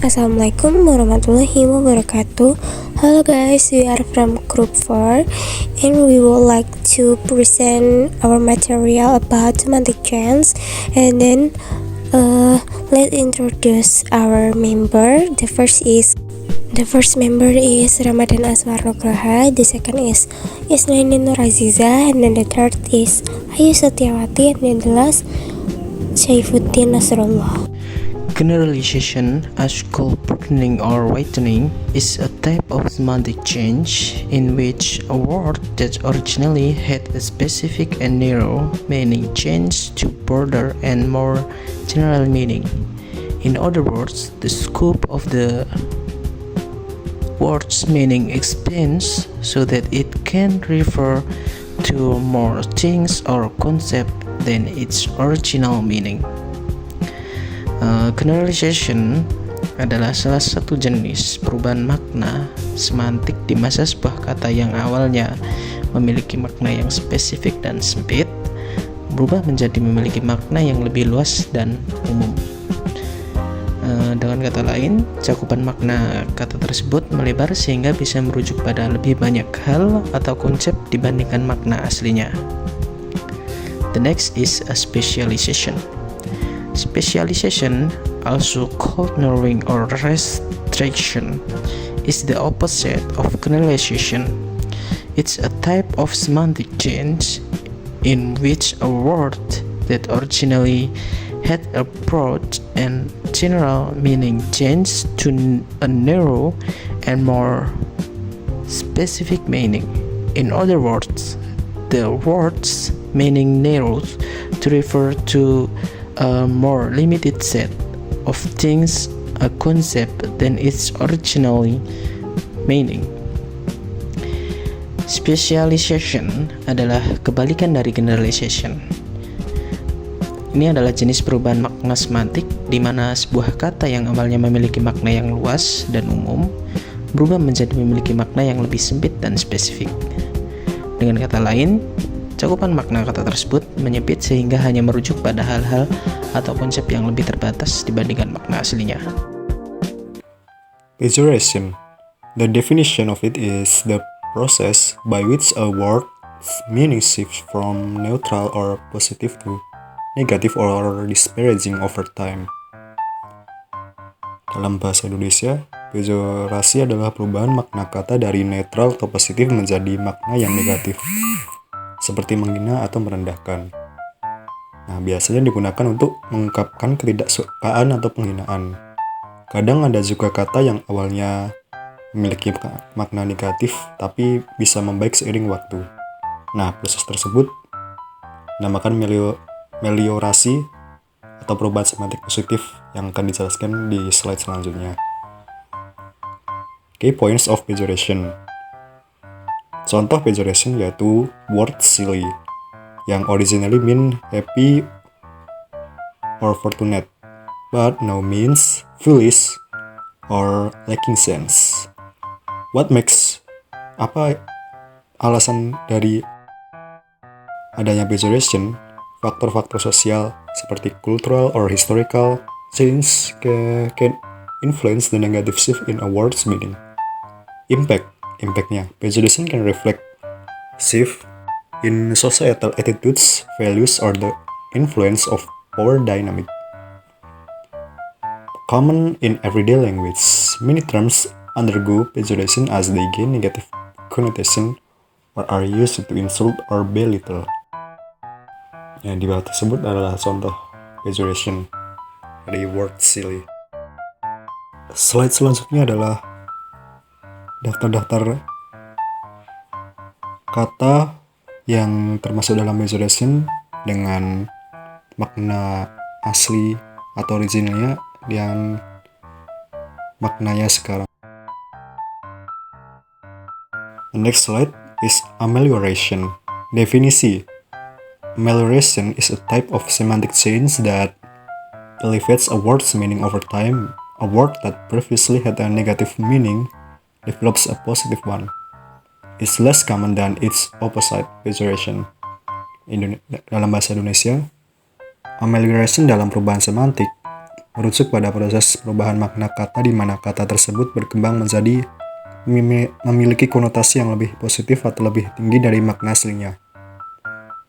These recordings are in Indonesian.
Assalamualaikum warahmatullahi wabarakatuh. Hello guys, we are from group 4 and we would like to present our material about semantic change. And then let's introduce our member. The first member is Ramadan Aswar Nugraha. The second is Isnaini Nur Aziza, and then the third is Ayu Setiawati, and then the last Saifuddin Nasrullah. Generalization, as called broadening or widening, is a type of semantic change in which a word that originally had a specific and narrow meaning changes to broader and more general meaning. In other words, the scope of the word's meaning expands so that it can refer to more things or concepts than its original meaning. Generalization adalah salah satu jenis perubahan makna semantik di masa sebuah kata yang awalnya memiliki makna yang spesifik dan sempit berubah menjadi memiliki makna yang lebih luas dan umum. Dengan kata lain, cakupan makna kata tersebut melebar sehingga bisa merujuk pada lebih banyak hal atau konsep dibandingkan makna aslinya. The next is a specialization. Specialization, also called narrowing or restriction, is the opposite of generalization. It's a type of semantic change in which a word that originally had a broad and general meaning changes to a narrow and more specific meaning. In other words, the word's meaning narrows to refer to a more limited set of things, a concept, than its originally meaning. Specialization adalah kebalikan dari generalization. Ini adalah jenis perubahan makna semantik di mana sebuah kata yang awalnya memiliki makna yang luas dan umum berubah menjadi memiliki makna yang lebih sempit dan spesifik. Dengan kata lain, cakupan makna kata tersebut menyempit sehingga hanya merujuk pada hal-hal atau konsep yang lebih terbatas dibandingkan makna aslinya. Pejoration. The definition of it is the process by which a word's meaning shifts from neutral or positive to negative or disparaging over time. Dalam bahasa Indonesia, pejorasi adalah perubahan makna kata dari netral atau positif menjadi makna yang negatif, seperti menghina atau merendahkan. Nah, biasanya digunakan untuk mengungkapkan ketidaksukaan atau penghinaan. Kadang ada juga kata yang awalnya memiliki makna negatif, tapi bisa membaik seiring waktu. Nah, proses tersebut dinamakan meliorasi atau perubahan semantik positif yang akan dijelaskan di slide selanjutnya. Key points of pejoration. Contoh pejoration yaitu word silly, yang originally mean happy or fortunate, but now means foolish or lacking sense. Apa alasan dari adanya pejoration? Faktor-faktor sosial seperti cultural or historical change can influence the negative shift in a word's meaning. Impactnya, pejoration can reflect shift in societal attitudes, values, or the influence of power dynamic. Common in everyday language, many terms undergo pejoration as they gain negative connotation or are used to insult or belittle. Yang di bawah tersebut adalah contoh pejoration dari word silly. Slide selanjutnya adalah daftar-daftar kata yang termasuk dalam pejoration dengan makna asli atau originalnya dan maknanya sekarang. The next slide is amelioration. Definisi. Amelioration is a type of semantic change that elevates a word's meaning over time. A word that previously had a negative meaning develops a positive one. It's less common than its opposite, pejoration. Dalam bahasa Indonesia, amelioration dalam perubahan semantik merujuk pada proses perubahan makna kata di mana kata tersebut berkembang menjadi memiliki konotasi yang lebih positif atau lebih tinggi dari makna aslinya.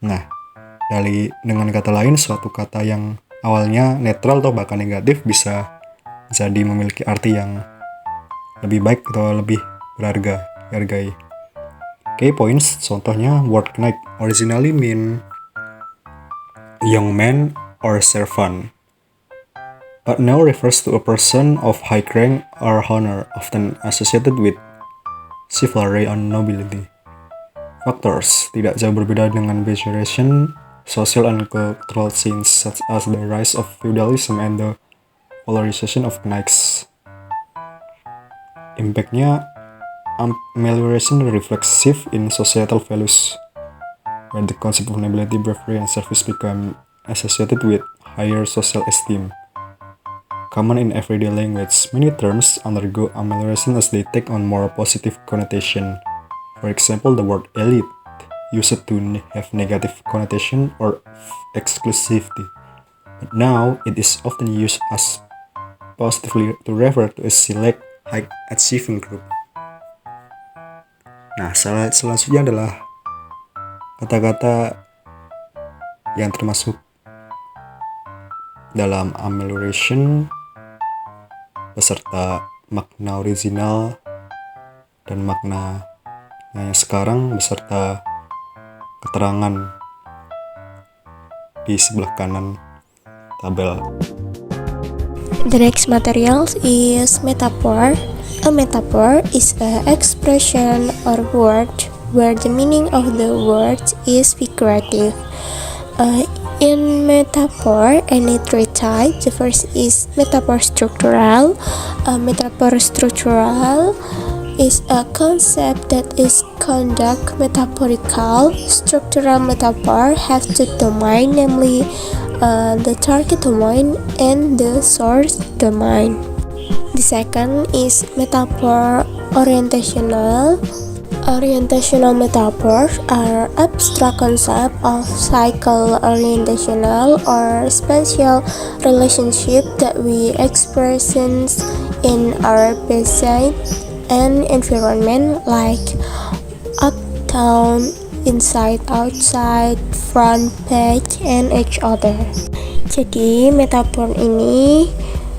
Nah, dengan kata lain, suatu kata yang awalnya netral atau bahkan negatif bisa jadi memiliki arti yang lebih baik atau lebih dihargai. Key points, contohnya word knight originally mean young man or servant, but now refers to a person of high rank or honor, often associated with chivalry and nobility. Factors tidak jauh berbeda dengan Bejuration, social and cultural change such as the rise of feudalism and the polarization of knights. Impact-nya, amelioration reflexive in societal values, where the concept of nobility, bravery, and service become associated with higher social esteem. Common in everyday language, many terms undergo amelioration as they take on more positive connotation. For example, the word elite used to have negative connotation or exclusivity, but now it is often used as positively to refer to a select high achieving group. Nah, selanjutnya adalah kata-kata yang termasuk dalam amelioration beserta makna original dan makna yang sekarang beserta keterangan di sebelah kanan tabel. The next material is metaphor. A metaphor is an expression or word where the meaning of the word is figurative. In metaphor, any three types. The first is metaphor structural. Metaphor structural is a concept that is conduct metaphorical. Structural metaphor has two domain, namely the target domain and the source domain. The second is metaphor orientational. Orientational metaphors are abstract concepts of cycle orientational or spatial relationship that we experience in our basic and environment, like up, down, inside, outside, front, back, and each other. Jadi metafor ini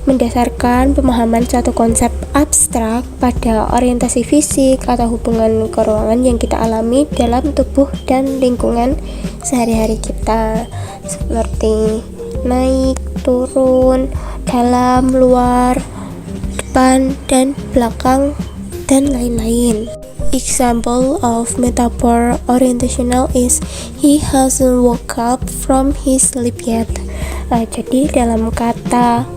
mendasarkan pemahaman suatu konsep abstrak pada orientasi fisik atau hubungan keruangan yang kita alami dalam tubuh dan lingkungan sehari-hari kita, seperti naik, turun, dalam, luar, depan, dan belakang, dan lain-lain. Example of metaphor orientational is he hasn't woke up from his sleep yet. Jadi dalam kata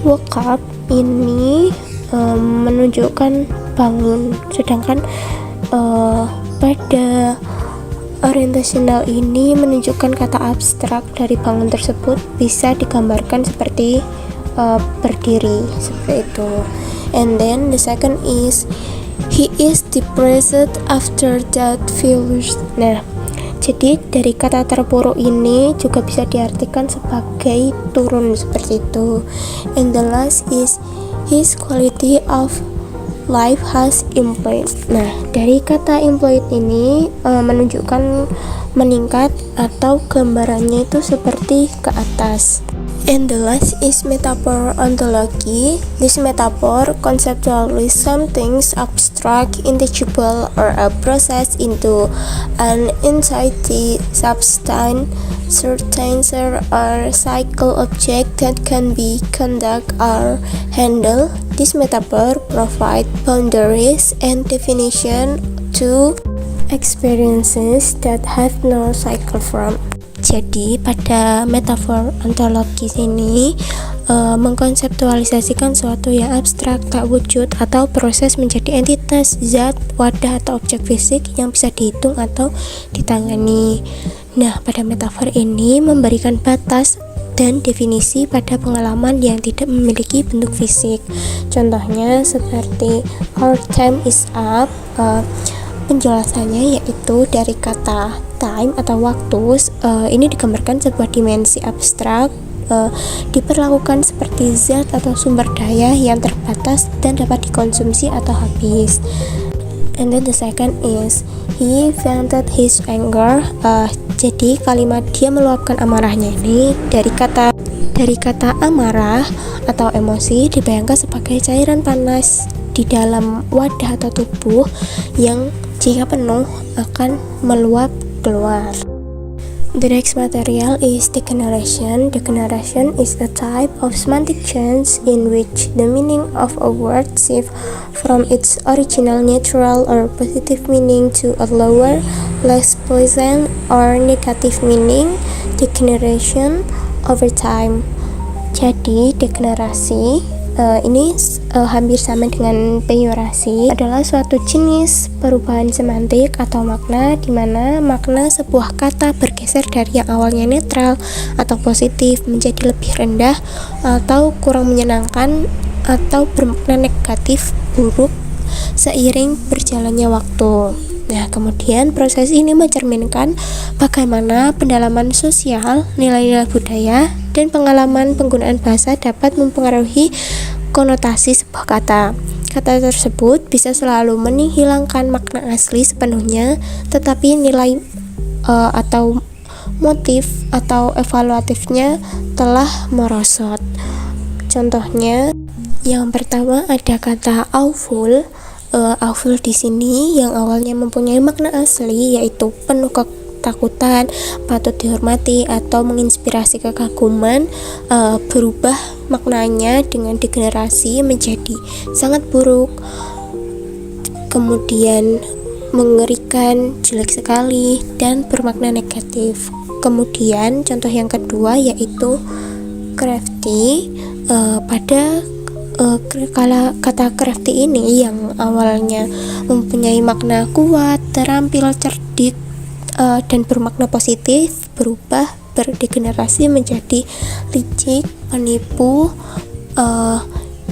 woke up ini menunjukkan bangun, sedangkan pada orientational ini menunjukkan kata abstrak dari bangun tersebut bisa digambarkan seperti berdiri, seperti itu. And then the second is he is depressed after that failure. Nah, jadi dari kata terpuruk ini juga bisa diartikan sebagai turun, seperti itu. And the last is his quality of life has improved. Nah, dari kata improved ini menunjukkan meningkat atau gambarannya itu seperti ke atas. And the last is metaphor ontology. This metaphor conceptually something abstract, intangible, or a process into an entity, substance, certain or cycle object that can be conduct or handle. This metaphor provide boundaries and definition to experiences that have no cycle form. Jadi pada metafor ontologis ini mengkonseptualisasikan suatu yang abstrak, tak wujud, atau proses menjadi entitas, zat, wadah, atau objek fisik yang bisa dihitung atau ditangani. Nah, pada metafor ini memberikan batas dan definisi pada pengalaman yang tidak memiliki bentuk fisik. Contohnya seperti our time is up. Penjelasannya yaitu dari kata time atau waktu, ini digambarkan sebuah dimensi abstrak diperlakukan seperti zat atau sumber daya yang terbatas dan dapat dikonsumsi atau habis. And then the second is he vented his anger. Jadi kalimat dia meluapkan amarahnya ini dari kata amarah atau emosi dibayangkan sebagai cairan panas di dalam wadah atau tubuh yang jika penuh akan meluap keluar. The next material is degeneration. Degeneration is a type of semantic change in which the meaning of a word shifts from its original neutral or positive meaning to a lower, less pleasant or negative meaning. Degeneration over time. Jadi degenerasi ini hampir sama dengan peyorasi, adalah suatu jenis perubahan semantik atau makna di mana makna sebuah kata bergeser dari yang awalnya netral atau positif menjadi lebih rendah atau kurang menyenangkan atau bermakna negatif buruk seiring berjalannya waktu. Nah, kemudian proses ini mencerminkan bagaimana pendalaman sosial, nilai-nilai budaya, dan pengalaman penggunaan bahasa dapat mempengaruhi konotasi sebuah kata. Kata tersebut bisa selalu menghilangkan makna asli sepenuhnya, tetapi nilai atau motif atau evaluatifnya telah merosot. Contohnya, yang pertama ada kata awful. Awful di sini yang awalnya mempunyai makna asli yaitu penuh ketakutan, patut dihormati atau menginspirasi kekaguman, berubah maknanya dengan degenerasi menjadi sangat buruk, kemudian mengerikan, jelek sekali, dan bermakna negatif. Kemudian contoh yang kedua yaitu crafty. Pada kata crafty ini yang awalnya mempunyai makna kuat, terampil, cerdik, dan bermakna positif berubah berdegenerasi menjadi licik, penipu,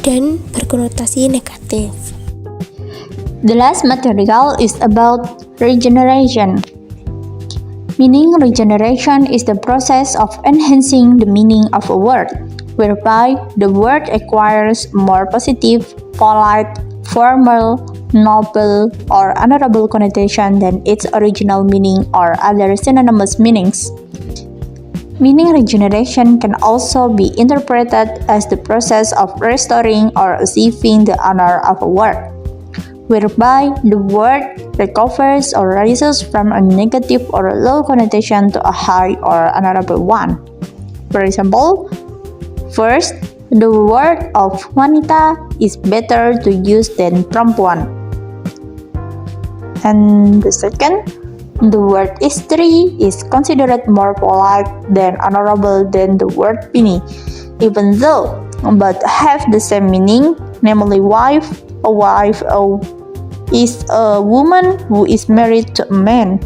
dan berkonotasi negatif. The last material is about regeneration. Meaning regeneration is the process of enhancing the meaning of a word, whereby the word acquires more positive, polite, formal, noble, or honorable connotation than its original meaning or other synonymous meanings. Meaning regeneration can also be interpreted as the process of restoring or achieving the honor of a word, whereby the word recovers or rises from a negative or low connotation to a high or honorable one. For example, first, the word of wanita is better to use than perempuan. And the second, the word istri is considered more polite than honorable than the word bini, even though both have the same meaning, namely wife. A wife is a woman who is married to a man,